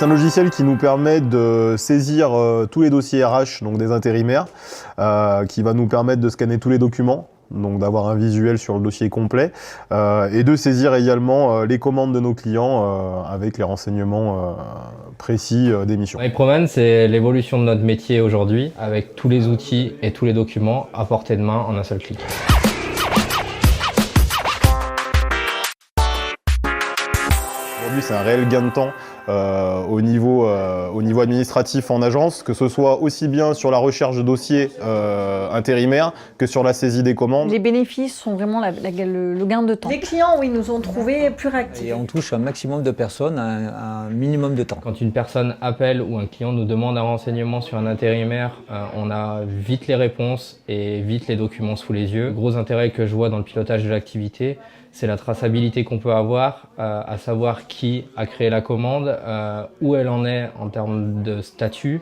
C'est un logiciel qui nous permet de saisir tous les dossiers RH, donc des intérimaires, qui va nous permettre de scanner tous les documents, donc d'avoir un visuel sur le dossier complet, et de saisir également les commandes de nos clients avec les renseignements précis des missions. MyProman, c'est l'évolution de notre métier aujourd'hui, avec tous les outils et tous les documents à portée de main en un seul clic. Aujourd'hui, c'est un réel gain de temps au niveau administratif en agence, que ce soit aussi bien sur la recherche de dossiers intérimaires que sur la saisie des commandes. Les bénéfices sont vraiment le gain de temps. Les clients, oui, nous ont trouvés plus réactifs. Et on touche un maximum de personnes à un minimum de temps. Quand une personne appelle ou un client nous demande un renseignement sur un intérimaire, on a vite les réponses et vite les documents sous les yeux. Le gros intérêt que je vois dans le pilotage de l'activité, c'est la traçabilité qu'on peut avoir, à savoir qui a créé la commande, où elle en est en termes de statut,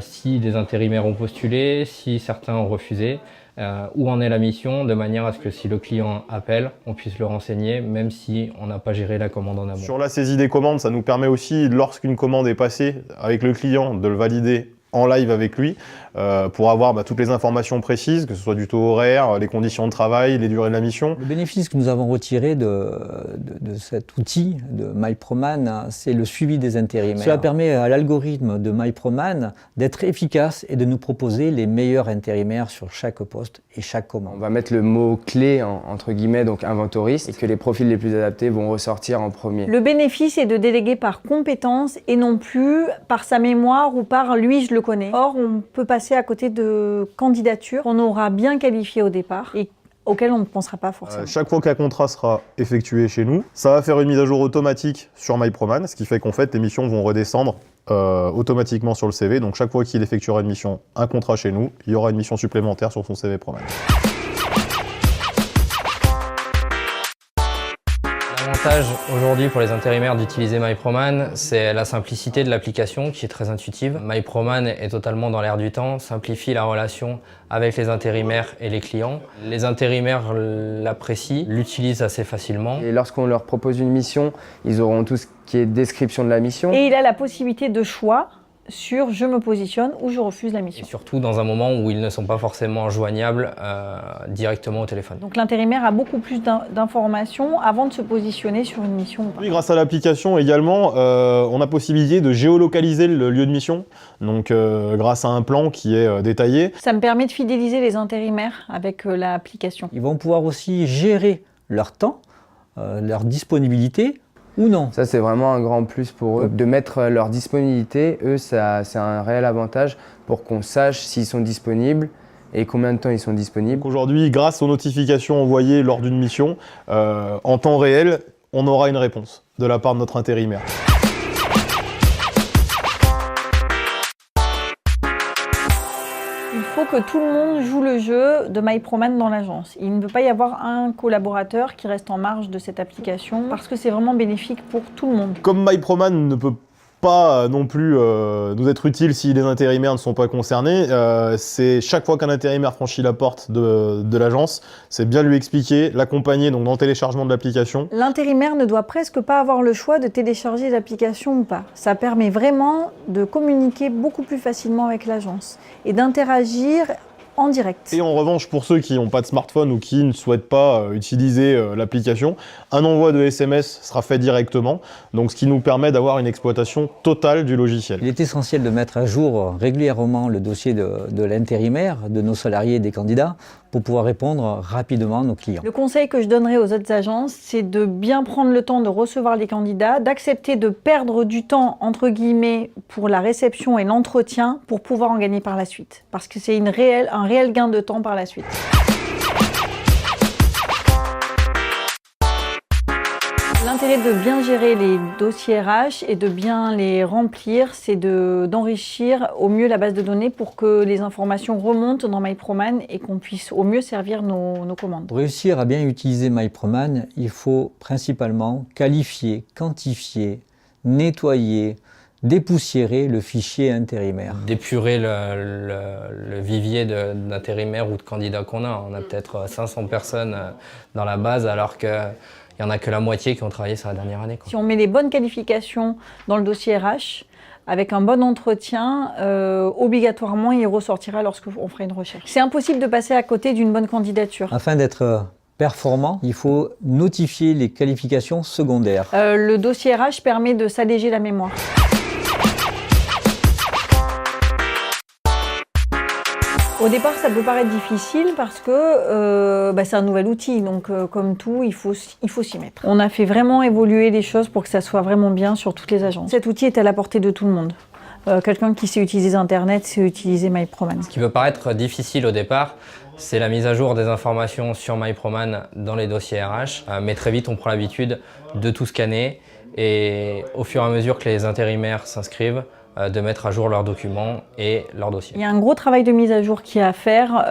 si des intérimaires ont postulé, si certains ont refusé, où en est la mission, de manière à ce que si le client appelle, on puisse le renseigner, même si on n'a pas géré la commande en amont. Sur la saisie des commandes, ça nous permet aussi, lorsqu'une commande est passée avec le client, de le valider en live avec lui pour avoir toutes les informations précises, que ce soit du taux horaire, les conditions de travail, les durées de la mission. Le bénéfice que nous avons retiré de cet outil de MyProman, c'est le suivi des intérimaires. Cela permet à l'algorithme de MyProman d'être efficace et de nous proposer les meilleurs intérimaires sur chaque poste et chaque commande. On va mettre le mot-clé entre guillemets, donc inventoriste, et que les profils les plus adaptés vont ressortir en premier. Le bénéfice est de déléguer par compétence et non plus par sa mémoire ou par lui je le connais. Or, on peut passer à côté de candidatures qu'on aura bien qualifiées au départ et auxquelles on ne pensera pas forcément. Chaque fois qu'un contrat sera effectué chez nous, ça va faire une mise à jour automatique sur MyProman, ce qui fait qu'en fait les missions vont redescendre automatiquement sur le CV. Donc chaque fois qu'il effectuera une mission, un contrat chez nous, il y aura une mission supplémentaire sur son CV Proman. L'avantage aujourd'hui pour les intérimaires d'utiliser MyProman, c'est la simplicité de l'application qui est très intuitive. MyProman est totalement dans l'air du temps, simplifie la relation avec les intérimaires et les clients. Les intérimaires l'apprécient, l'utilisent assez facilement. Et lorsqu'on leur propose une mission, ils auront tout ce qui est description de la mission. Et il a la possibilité de choix sur je me positionne ou je refuse la mission. Et surtout dans un moment où ils ne sont pas forcément joignables directement au téléphone. Donc l'intérimaire a beaucoup plus d'informations avant de se positionner sur une mission ou pas. Oui, grâce à l'application également, on a possibilité de géolocaliser le lieu de mission, donc grâce à un plan qui est détaillé. Ça me permet de fidéliser les intérimaires avec l'application. Ils vont pouvoir aussi gérer leur temps, leur disponibilité, ou non. Ça, c'est vraiment un grand plus pour eux. De mettre leur disponibilité, eux, c'est un réel avantage pour qu'on sache s'ils sont disponibles et combien de temps ils sont disponibles. Aujourd'hui, grâce aux notifications envoyées lors d'une mission, en temps réel, on aura une réponse de la part de notre intérimaire. Il faut que tout le monde joue le jeu de MyProman dans l'agence. Il ne peut pas y avoir un collaborateur qui reste en marge de cette application parce que c'est vraiment bénéfique pour tout le monde. Comme MyProman ne peut pas non plus nous être utile si les intérimaires ne sont pas concernés, c'est chaque fois qu'un intérimaire franchit la porte de l'agence, c'est bien lui expliquer, l'accompagner donc dans le téléchargement de l'application. L'intérimaire ne doit presque pas avoir le choix de télécharger l'application ou pas. Ça permet vraiment de communiquer beaucoup plus facilement avec l'agence et d'interagir en direct. Et en revanche, pour ceux qui n'ont pas de smartphone ou qui ne souhaitent pas utiliser l'application, un envoi de SMS sera fait directement, donc ce qui nous permet d'avoir une exploitation totale du logiciel. Il est essentiel de mettre à jour régulièrement le dossier de l'intérimaire, de nos salariés et des candidats, pour pouvoir répondre rapidement à nos clients. Le conseil que je donnerais aux autres agences, c'est de bien prendre le temps de recevoir les candidats, d'accepter de perdre du temps, entre guillemets, pour la réception et l'entretien, pour pouvoir en gagner par la suite. Parce que c'est un réel gain de temps par la suite. L'intérêt de bien gérer les dossiers RH et de bien les remplir, c'est d'enrichir au mieux la base de données pour que les informations remontent dans MyProman et qu'on puisse au mieux servir nos commandes. Pour réussir à bien utiliser MyProman, il faut principalement qualifier, quantifier, nettoyer, dépoussiérer le fichier intérimaire. D'épurer le vivier d'intérimaires ou de candidats qu'on a. On a peut-être 500 personnes dans la base alors qu'il il n'y en a que la moitié qui ont travaillé sur la dernière année, quoi. Si on met les bonnes qualifications dans le dossier RH, avec un bon entretien, obligatoirement, il ressortira lorsqu'on fera une recherche. C'est impossible de passer à côté d'une bonne candidature. Afin d'être performant, il faut notifier les qualifications secondaires. Le dossier RH permet de s'alléger la mémoire. Au départ, ça peut paraître difficile parce que c'est un nouvel outil, donc comme tout, il faut s'y mettre. On a fait vraiment évoluer les choses pour que ça soit vraiment bien sur toutes les agences. Cet outil est à la portée de tout le monde. Quelqu'un qui sait utiliser Internet sait utiliser MyProman. Ce qui peut paraître difficile au départ, c'est la mise à jour des informations sur MyProman dans les dossiers RH. Mais très vite, on prend l'habitude de tout scanner et au fur et à mesure que les intérimaires s'inscrivent, de mettre à jour leurs documents et leurs dossiers. Il y a un gros travail de mise à jour qui est à faire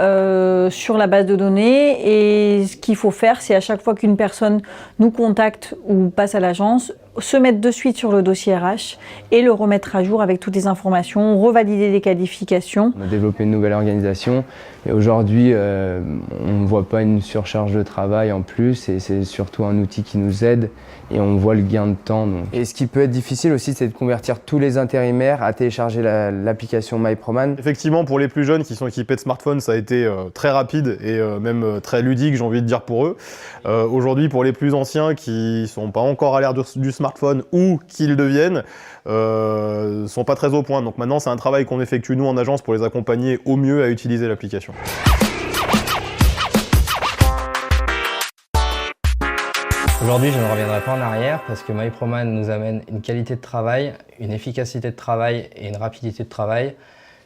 sur la base de données et ce qu'il faut faire, c'est à chaque fois qu'une personne nous contacte ou passe à l'agence, se mettre de suite sur le dossier RH et le remettre à jour avec toutes les informations, revalider les qualifications. On a développé une nouvelle organisation et aujourd'hui on ne voit pas une surcharge de travail en plus et c'est surtout un outil qui nous aide et on voit le gain de temps. Donc. Et ce qui peut être difficile aussi, c'est de convertir tous les intérimaires à télécharger l'application MyProman. Effectivement, pour les plus jeunes qui sont équipés de smartphones, ça a été très rapide et même très ludique, j'ai envie de dire, pour eux. Aujourd'hui, pour les plus anciens qui sont pas encore à l'ère du smartphone ou qui le deviennent, sont pas très au point. Donc maintenant, c'est un travail qu'on effectue nous en agence pour les accompagner au mieux à utiliser l'application. Aujourd'hui, je ne reviendrai pas en arrière parce que MyProman nous amène une qualité de travail, une efficacité de travail et une rapidité de travail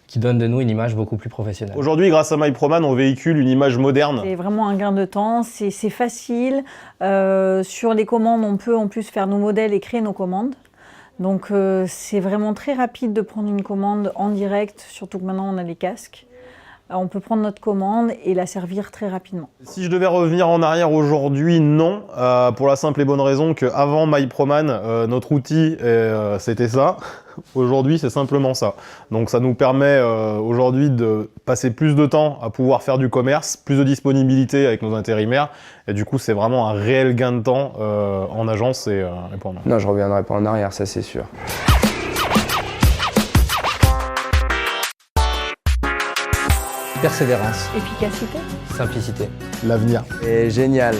qui donnent de nous une image beaucoup plus professionnelle. Aujourd'hui, grâce à MyProman, on véhicule une image moderne. C'est vraiment un gain de temps, c'est facile. Sur les commandes, on peut en plus faire nos modèles et créer nos commandes. Donc c'est vraiment très rapide de prendre une commande en direct, surtout que maintenant on a les casques. On peut prendre notre commande et la servir très rapidement. Si je devais revenir en arrière aujourd'hui, non. Pour la simple et bonne raison qu'avant MyProman, notre outil, c'était ça. Aujourd'hui, c'est simplement ça. Donc ça nous permet aujourd'hui de passer plus de temps à pouvoir faire du commerce, plus de disponibilité avec nos intérimaires. Et du coup, c'est vraiment un réel gain de temps en agence et pour nous. Non, je ne reviendrai pas en arrière, ça c'est sûr. Persévérance. Efficacité. Simplicité. L'avenir. Et génial.